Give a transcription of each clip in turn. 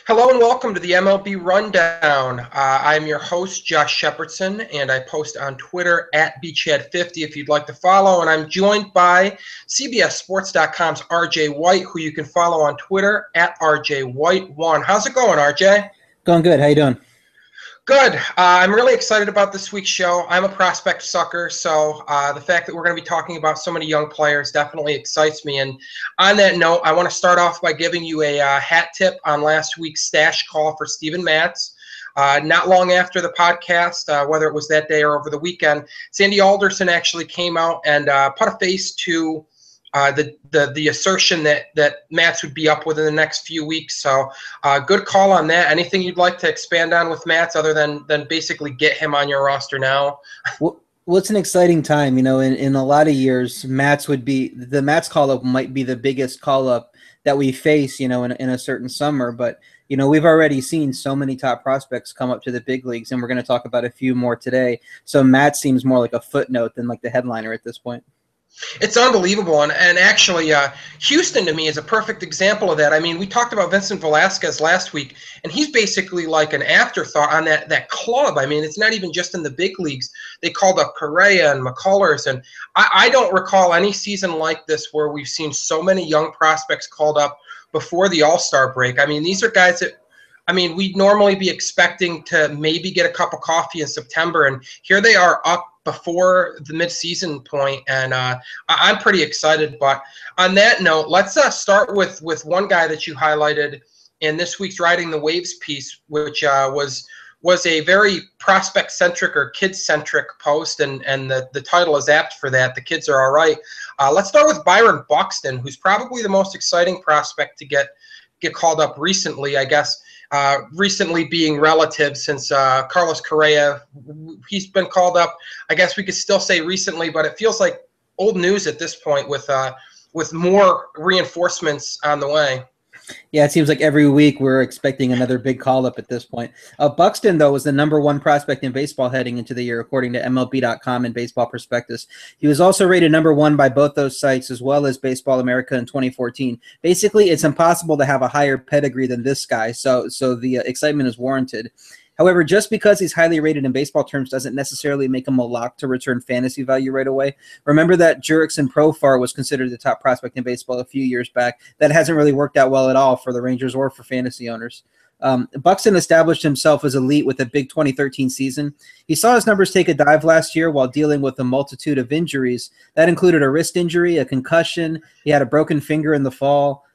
Hello and welcome to the MLB Rundown. I'm your host, Josh Shepardson, and I post on Twitter at BChad50 if you'd like to follow. And I'm joined by CBSSports.com's RJ White, who you can follow on Twitter at RJWhite1. How's it going, RJ? Going good. How you doing? Good. I'm really excited about this week's show. I'm a prospect sucker, so the fact that we're going to be talking about so many young players definitely excites me. And on that note, I want to start off by giving you a hat tip on last week's stash call for Steven Matz. Not long after the podcast, whether it was that day or over the weekend, Sandy Alderson actually came out and put a face to the assertion that Matz would be up within the next few weeks. So good call on that. Anything you'd like to expand on with Matz other than basically get him on your roster now? Well, it's an exciting time. You know, in a lot of years, the Matz call-up might be the biggest call-up that we face, you know, in a certain summer. But, you know, we've already seen so many top prospects come up to the big leagues, and we're going to talk about a few more today. So Matz seems more like a footnote than like the headliner at this point. It's unbelievable, and actually, Houston to me is a perfect example of that. I mean, we talked about Vincent Velasquez last week, and he's basically like an afterthought on that club. I mean, it's not even just in the big leagues. They called up Correa and McCullers, and I don't recall any season like this where we've seen so many young prospects called up before the All-Star break. I mean, these are guys that, I mean, we'd normally be expecting to maybe get a cup of coffee in September, and here they are up before the mid-season point, and I'm pretty excited. But on that note, let's start with one guy that you highlighted in this week's Riding the Waves piece, which was a very prospect-centric or kid-centric post, and the title is apt for that. The kids are all right. Let's start with Byron Buxton, who's probably the most exciting prospect to get called up recently, I guess. Recently being relative, since Carlos Correa, he's been called up. I guess we could still say recently, but it feels like old news at this point with more reinforcements on the way. Yeah, it seems like every week we're expecting another big call-up at this point. Buxton, though, was the #1 prospect in baseball heading into the year, according to MLB.com and Baseball Prospectus. He was also rated #1 by both those sites, as well as Baseball America in 2014. Basically, it's impossible to have a higher pedigree than this guy, so the excitement is warranted. However, just because he's highly rated in baseball terms doesn't necessarily make him a lock to return fantasy value right away. Remember that Jurickson Profar was considered the top prospect in baseball a few years back. That hasn't really worked out well at all for the Rangers or for fantasy owners. Buxton established himself as elite with a big 2013 season. He saw his numbers take a dive last year while dealing with a multitude of injuries. That included a wrist injury, a concussion. He had a broken finger in the fall.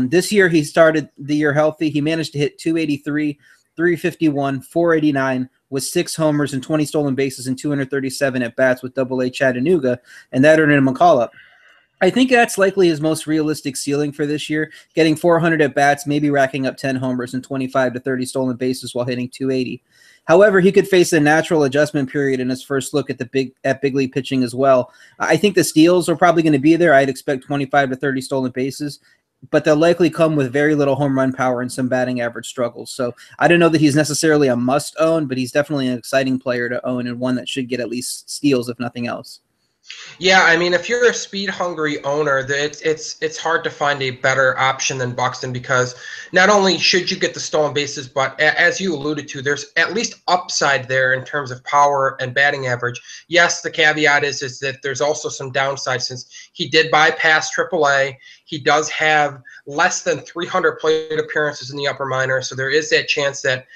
This year, he started the year healthy. He managed to hit .283, .351, .489 with 6 homers and 20 stolen bases and 237 at-bats with AA Chattanooga, and that earned him a call-up. I think that's likely his most realistic ceiling for this year, getting 400 at-bats, maybe racking up 10 homers and 25 to 30 stolen bases while hitting .280. However, he could face a natural adjustment period in his first look at big league pitching as well. I think the steals are probably going to be there. I'd expect 25 to 30 stolen bases, but they'll likely come with very little home run power and some batting average struggles. So I don't know that he's necessarily a must-own, but he's definitely an exciting player to own and one that should get at least steals, if nothing else. Yeah, I mean, if you're a speed-hungry owner, it's hard to find a better option than Buxton, because not only should you get the stolen bases, but as you alluded to, there's at least upside there in terms of power and batting average. Yes, the caveat is that there's also some downside, since he did bypass AAA. He does have less than 300 plate appearances in the upper minors, so there is that chance that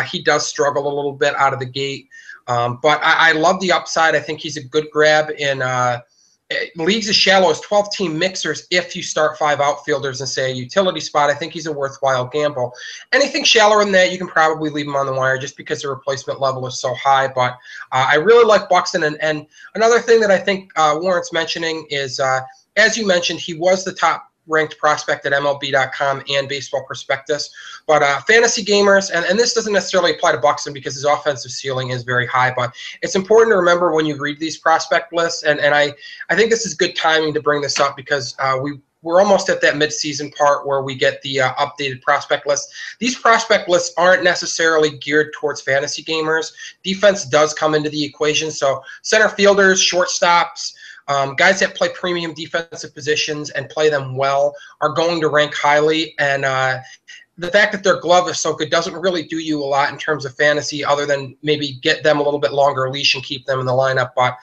he does struggle a little bit out of the gate. But I love the upside. I think he's a good grab in leagues as shallow as 12-team mixers. If you start 5 outfielders and say a utility spot, I think he's a worthwhile gamble. Anything shallower than that, you can probably leave him on the wire just because the replacement level is so high. But I really like Buxton. And another thing that I think warrants mentioning is, as you mentioned, he was the top ranked prospect at MLB.com and Baseball Prospectus. But fantasy gamers, and this doesn't necessarily apply to Buxton because his offensive ceiling is very high, but it's important to remember when you read these prospect lists, and I think this is good timing to bring this up because we're almost at that midseason part where we get the updated prospect list. These prospect lists aren't necessarily geared towards fantasy gamers. Defense does come into the equation, so center fielders, shortstops, guys that play premium defensive positions and play them well are going to rank highly, and the fact that their glove is so good doesn't really do you a lot in terms of fantasy, other than maybe get them a little bit longer leash and keep them in the lineup. But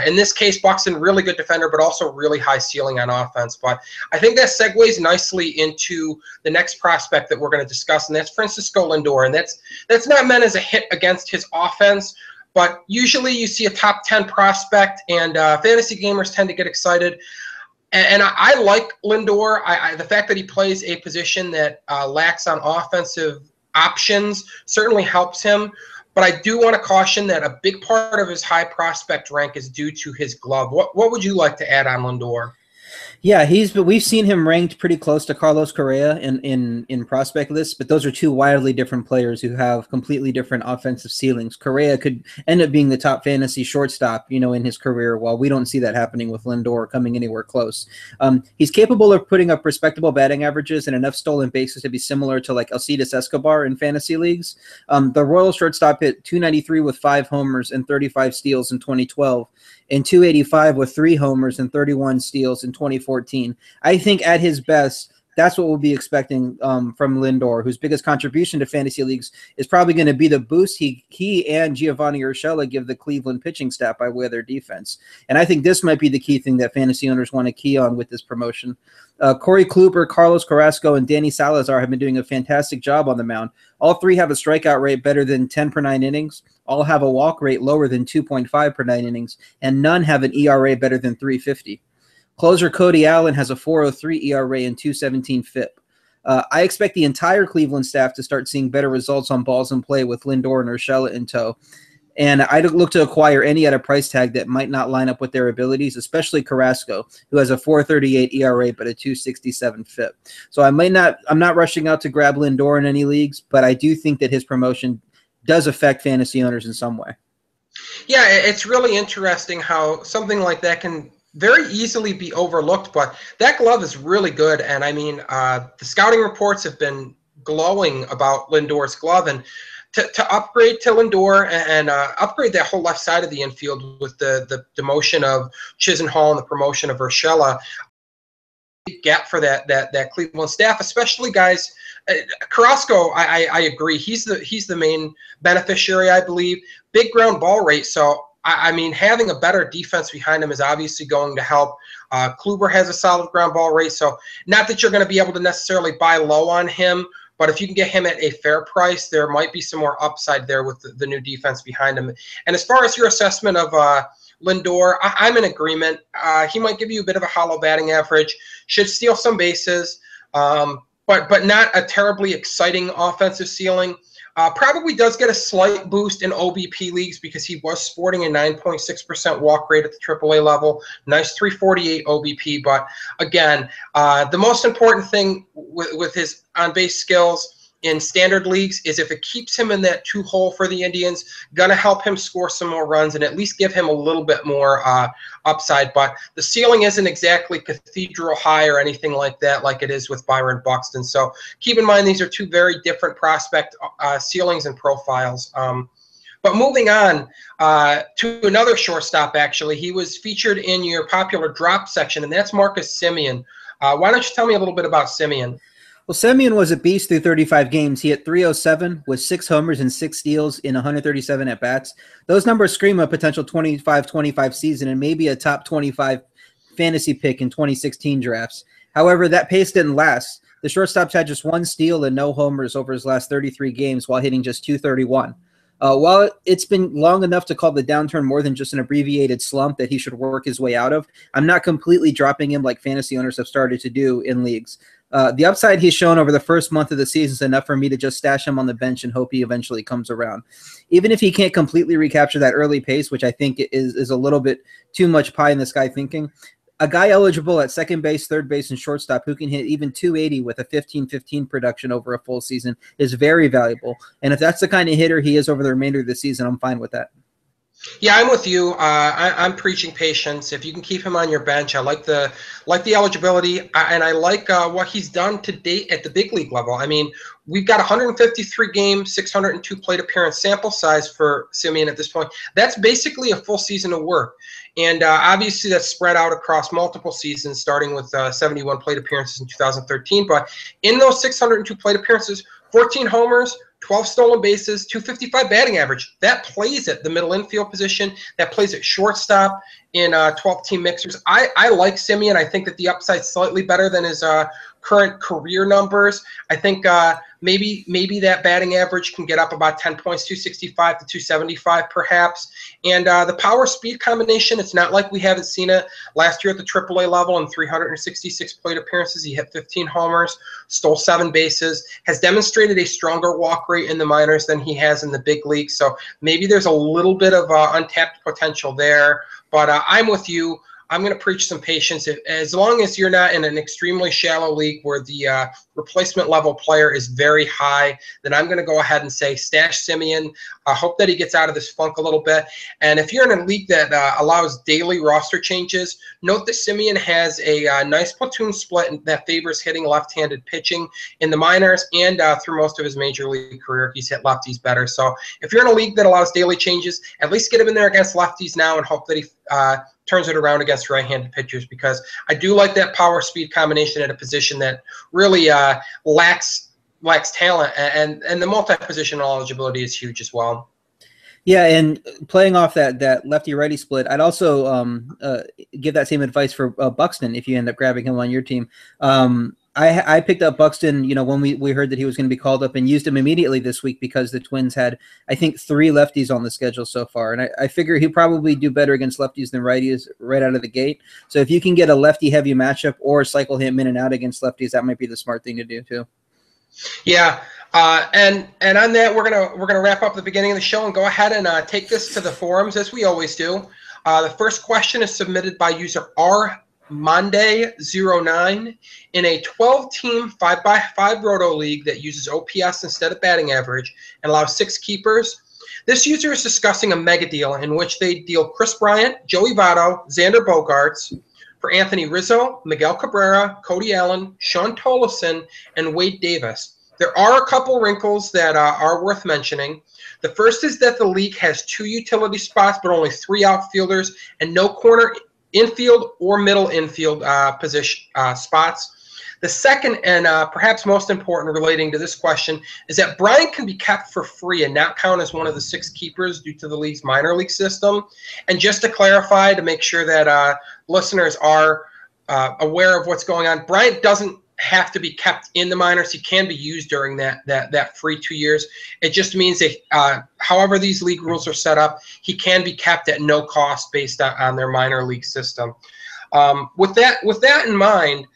in this case, Buxton, really good defender, but also really high ceiling on offense. But I think that segues nicely into the next prospect that we're going to discuss, and that's Francisco Lindor. And that's not meant as a hit against his offense, but usually you see a top 10 prospect, and fantasy gamers tend to get excited. And I like Lindor. The fact that he plays a position that lacks on offensive options certainly helps him. But I do want to caution that a big part of his high prospect rank is due to his glove. What would you like to add on Lindor? Yeah, we've seen him ranked pretty close to Carlos Correa in prospect lists, but those are two wildly different players who have completely different offensive ceilings. Correa could end up being the top fantasy shortstop, in his career, while we don't see that happening with Lindor coming anywhere close. He's capable of putting up respectable batting averages and enough stolen bases to be similar to like Alcides Escobar in fantasy leagues. The Royal shortstop hit 293 with 5 homers and 35 steals in 2012. And 285 with 3 homers and 31 steals in 2014. I think at his best, that's what we'll be expecting from Lindor, whose biggest contribution to fantasy leagues is probably going to be the boost he and Giovanni Urshela give the Cleveland pitching staff by way of their defense. And I think this might be the key thing that fantasy owners want to key on with this promotion. Corey Kluber, Carlos Carrasco, and Danny Salazar have been doing a fantastic job on the mound. All 3 have a strikeout rate better than 10 per 9 innings. All have a walk rate lower than 2.5 per 9 innings, and none have an ERA better than 3.50. Closer Cody Allen has a 4.03 ERA and 2.17 FIP. I expect the entire Cleveland staff to start seeing better results on balls in play with Lindor and Urshela in tow. And I'd look to acquire any at a price tag that might not line up with their abilities, especially Carrasco, who has a 4.38 ERA but a 2.67 FIP. So I'm not rushing out to grab Lindor in any leagues, but I do think that his promotion does affect fantasy owners in some way. Yeah, it's really interesting how something like that can very easily be overlooked, but that glove is really good. And I mean, the scouting reports have been glowing about Lindor's glove, and to upgrade to Lindor and upgrade that whole left side of the infield with the demotion of Chisenhall and the promotion of Urshela, gap for that Cleveland staff, especially guys. Carrasco, I agree. He's the main beneficiary, I believe. Big ground ball rate. So I mean, having a better defense behind him is obviously going to help. Kluber has a solid ground ball rate, so not that you're going to be able to necessarily buy low on him, but if you can get him at a fair price, there might be some more upside there with the new defense behind him. And as far as your assessment of Lindor, I'm in agreement. He might give you a bit of a hollow batting average, should steal some bases, but not a terribly exciting offensive ceiling. Probably does get a slight boost in OBP leagues because he was sporting a 9.6% walk rate at the AAA level. Nice 348 OBP. But again, the most important thing with his on-base skills in standard leagues is if it keeps him in that 2 hole for the Indians, going to help him score some more runs and at least give him a little bit more upside. But the ceiling isn't exactly cathedral high or anything like that, like it is with Byron Buxton. So keep in mind these are 2 very different prospect ceilings and profiles. But moving on to another shortstop, actually, he was featured in your popular drop section, and that's Marcus Semien. Why don't you tell me a little bit about Semien? Well, Semien was a beast through 35 games. He hit 307 with 6 homers and 6 steals in 137 at-bats. Those numbers scream a potential 25-25 season and maybe a top 25 fantasy pick in 2016 drafts. However, that pace didn't last. The shortstop's had just 1 steal and no homers over his last 33 games while hitting just 231. While it's been long enough to call the downturn more than just an abbreviated slump that he should work his way out of, I'm not completely dropping him like fantasy owners have started to do in leagues. The upside he's shown over the first month of the season is enough for me to just stash him on the bench and hope he eventually comes around. Even if he can't completely recapture that early pace, which I think is a little bit too much pie in the sky thinking, a guy eligible at second base, third base, and shortstop who can hit even 280 with a 15-15 production over a full season is very valuable. And if that's the kind of hitter he is over the remainder of the season, I'm fine with that. Yeah, I'm with you. I'm preaching patience. If you can keep him on your bench, I like the eligibility, and I like what he's done to date at the big league level. I mean, we've got 153 games, 602 plate appearance sample size for Simeon at this point. That's basically a full season of work, and obviously that's spread out across multiple seasons, starting with 71 plate appearances in 2013. But in those 602 plate appearances, 14 homers, 12 stolen bases, 255 batting average. That plays at the middle infield position. That plays at shortstop in 12-team mixers. I like Simeon. I think that the upside's slightly better than his current career numbers. I think maybe that batting average can get up about 10 points, 265 to 275 perhaps. And the power speed combination, it's not like we haven't seen it last year at the AAA level. In 366 plate appearances, he hit 15 homers, stole 7 bases, has demonstrated a stronger walk rate in the minors than he has in the big league. So maybe there's a little bit of untapped potential there. But I'm with you. I'm going to preach some patience. As long as you're not in an extremely shallow league where the replacement level player is very high, then I'm going to go ahead and say stash Simeon. I hope that he gets out of this funk a little bit. And if you're in a league that allows daily roster changes, note that Simeon has a nice platoon split that favors hitting left-handed pitching in the minors, and through most of his major league career, he's hit lefties better. So if you're in a league that allows daily changes, at least get him in there against lefties now and hope that he turns it around against right-handed pitchers, because I do like that power speed combination at a position that really lacks talent, and the multi-positional eligibility is huge as well. Yeah, and playing off that lefty-righty split, I'd also give that same advice for Buxton if you end up grabbing him on your team. I picked up Buxton, when we heard that he was going to be called up, and used him immediately this week because the Twins had, I think, 3 lefties on the schedule so far. And I figure he'll probably do better against lefties than righties right out of the gate. So if you can get a lefty-heavy matchup or cycle him in and out against lefties, that might be the smart thing to do too. Yeah, and on that, we're gonna wrap up the beginning of the show and go ahead and take this to the forums as we always do. The first question is submitted by user rmonday09 in a 12-team 5x5 roto league that uses OPS instead of batting average and allows 6 keepers. This user is discussing a mega deal in which they deal Chris Bryant, Joey Votto, Xander Bogaerts for Anthony Rizzo, Miguel Cabrera, Cody Allen, Sean Tolleson, and Wade Davis. There are a couple wrinkles that are worth mentioning. The first is that the league has 2 utility spots, but only 3 outfielders, and no corner infield or middle infield position spots. The second, and perhaps most important relating to this question, is that Bryant can be kept for free and not count as one of the 6 keepers due to the league's minor league system. And just to clarify, to make sure that listeners are aware of what's going on, Bryant doesn't have to be kept in the minors. He can be used during that free 2 years. It just means that however these league rules are set up, he can be kept at no cost based on their minor league system. With that in mind,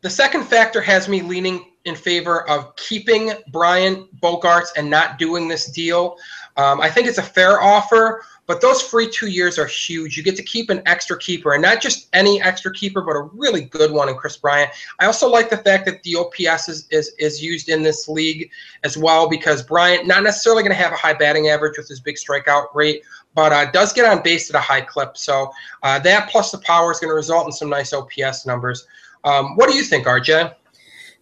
the second factor has me leaning in favor of keeping Bryant, Bogaerts, and not doing this deal. I think it's a fair offer, but those free 2 years are huge. You get to keep an extra keeper, and not just any extra keeper, but a really good one in Chris Bryant. I also like the fact that the OPS is used in this league as well, because Bryant, not necessarily going to have a high batting average with his big strikeout rate, but does get on base at a high clip. So that plus the power is going to result in some nice OPS numbers. What do you think, RJ?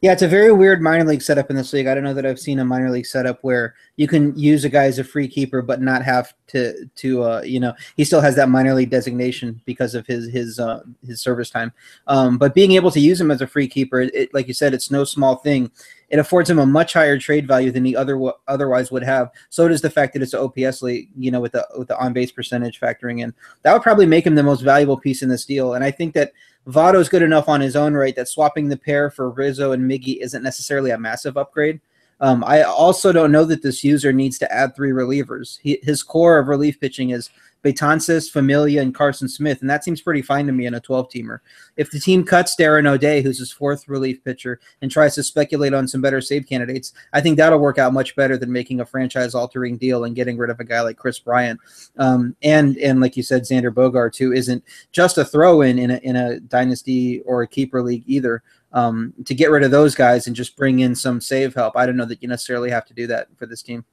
Yeah, it's a very weird minor league setup in this league. I don't know that I've seen a minor league setup where you can use a guy as a free keeper but not have to he still has that minor league designation because of his service time. But being able to use him as a free keeper, like you said, it's no small thing. It affords him a much higher trade value than he otherwise would have. So does the fact that it's an OPS league, with the on-base percentage factoring in. That would probably make him the most valuable piece in this deal. And I think that Votto's good enough on his own right that swapping the pair for Rizzo and Miggy isn't necessarily a massive upgrade. I also don't know that this user needs to add 3 relievers. His core of relief pitching is Betances, Familia, and Carson Smith, and that seems pretty fine to me in a 12-teamer. If the team cuts Darren O'Day, who's his 4th relief pitcher, and tries to speculate on some better save candidates, I think that'll work out much better than making a franchise-altering deal and getting rid of a guy like Chris Bryant. And like you said, Xander Bogaerts, who isn't just a throw-in in a dynasty or a keeper league either. to get rid of those guys and just bring in some save help. I don't know that you necessarily have to do that for this team.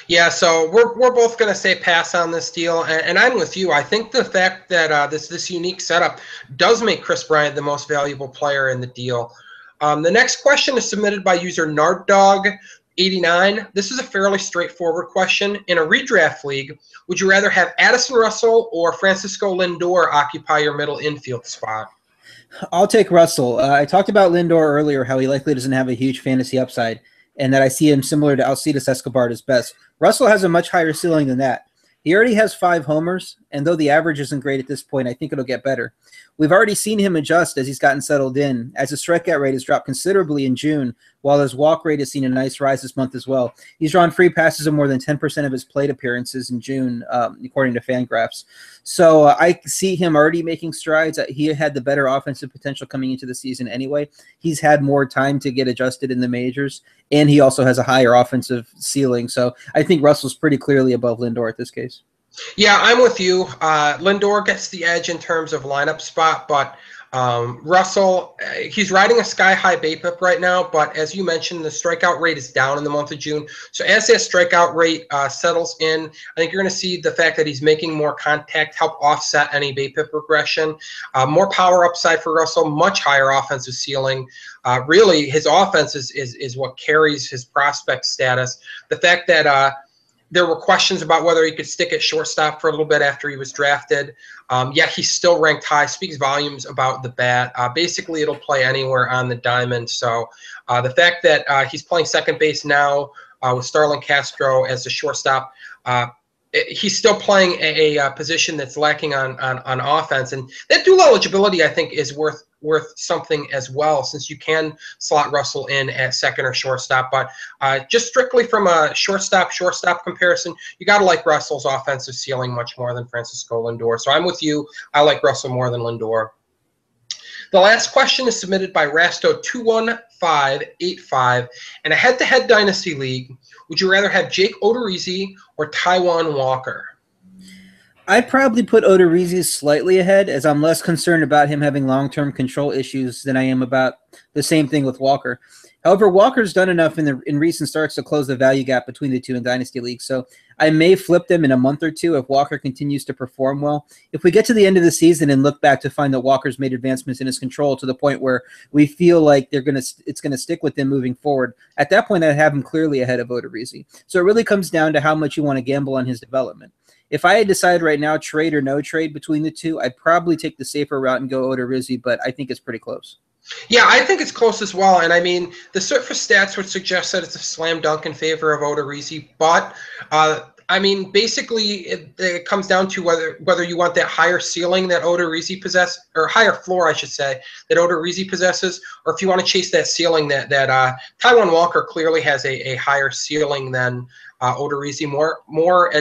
Yeah, so we're both going to say pass on this deal, and I'm with you. I think the fact that this unique setup does make Chris Bryant the most valuable player in the deal. The next question is submitted by user NardDog89. This is a fairly straightforward question. In a redraft league, would you rather have Addison Russell or Francisco Lindor occupy your middle infield spot? I'll take Russell. I talked about Lindor earlier, how he likely doesn't have a huge fantasy upside, and that I see him similar to Alcides Escobar at his best. Russell has a much higher ceiling than that. He already has 5 homers, and though the average isn't great at this point, I think it'll get better. We've already seen him adjust as he's gotten settled in, as his strikeout rate has dropped considerably in June, while his walk rate has seen a nice rise this month as well. He's drawn free passes of more than 10% of his plate appearances in June, according to Fangraphs. So I see him already making strides. He had the better offensive potential coming into the season anyway. He's had more time to get adjusted in the majors, and he also has a higher offensive ceiling. So I think Russell's pretty clearly above Lindor at this case. Yeah, I'm with you. Lindor gets the edge in terms of lineup spot, but Russell, he's riding a sky-high BABIP right now, but as you mentioned, the strikeout rate is down in the month of June. So as that strikeout rate settles in, I think you're going to see the fact that he's making more contact help offset any BABIP regression. More power upside for Russell, much higher offensive ceiling. Really, his offense is what carries his prospect status. The fact that there were questions about whether he could stick at shortstop for a little bit after he was drafted. Yet he's still ranked high, speaks volumes about the bat. Basically, it'll play anywhere on the diamond. So the fact that he's playing second base now with Starlin Castro as the shortstop, he's still playing a position that's lacking on offense. And that dual eligibility, I think, is worth something as well, since you can slot Russell in at second or shortstop. But just strictly from a shortstop comparison, you got to like Russell's offensive ceiling much more than Francisco Lindor. So I'm with you. I like Russell more than Lindor. The last question is submitted by Rasto21585. In a head-to-head dynasty league, would you rather have Jake Odorizzi or Taijuan Walker? I'd probably put Odorizzi slightly ahead, as I'm less concerned about him having long-term control issues than I am about the same thing with Walker. However, Walker's done enough in recent starts to close the value gap between the two in Dynasty League, so I may flip them in a month or two if Walker continues to perform well. If we get to the end of the season and look back to find that Walker's made advancements in his control to the point where we feel like it's going to stick with him moving forward, at that point I'd have him clearly ahead of Odorizzi. So it really comes down to how much you want to gamble on his development. If I had decided right now, trade or no trade between the two, I'd probably take the safer route and go Odorizzi, but I think it's pretty close. Yeah, I think it's close as well. And I mean, the surface stats would suggest that it's a slam dunk in favor of Odorizzi. But, I mean, basically, it comes down to whether you want that higher ceiling that Odorizzi possesses, or higher floor, I should say, that Odorizzi possesses, or if you want to chase that ceiling that Taijuan Walker clearly has a higher ceiling than Odorizzi, more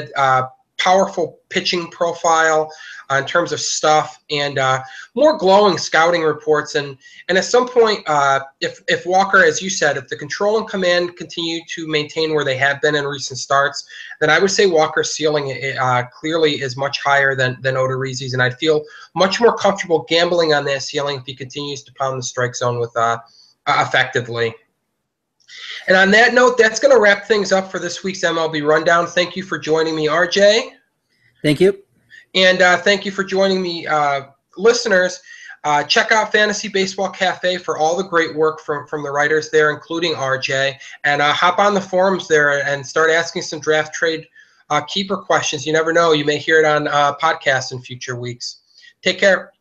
powerful pitching profile in terms of stuff, and more glowing scouting reports. And at some point, if Walker, as you said, if the control and command continue to maintain where they have been in recent starts, then I would say Walker's ceiling clearly is much higher than Odorizzi's, and I'd feel much more comfortable gambling on that ceiling if he continues to pound the strike zone with effectively. And on that note, that's going to wrap things up for this week's MLB Rundown. Thank you for joining me, RJ. Thank you. And thank you for joining me, listeners. Check out Fantasy Baseball Cafe for all the great work from the writers there, including RJ. And hop on the forums there and start asking some draft trade keeper questions. You never know. You may hear it on podcasts in future weeks. Take care.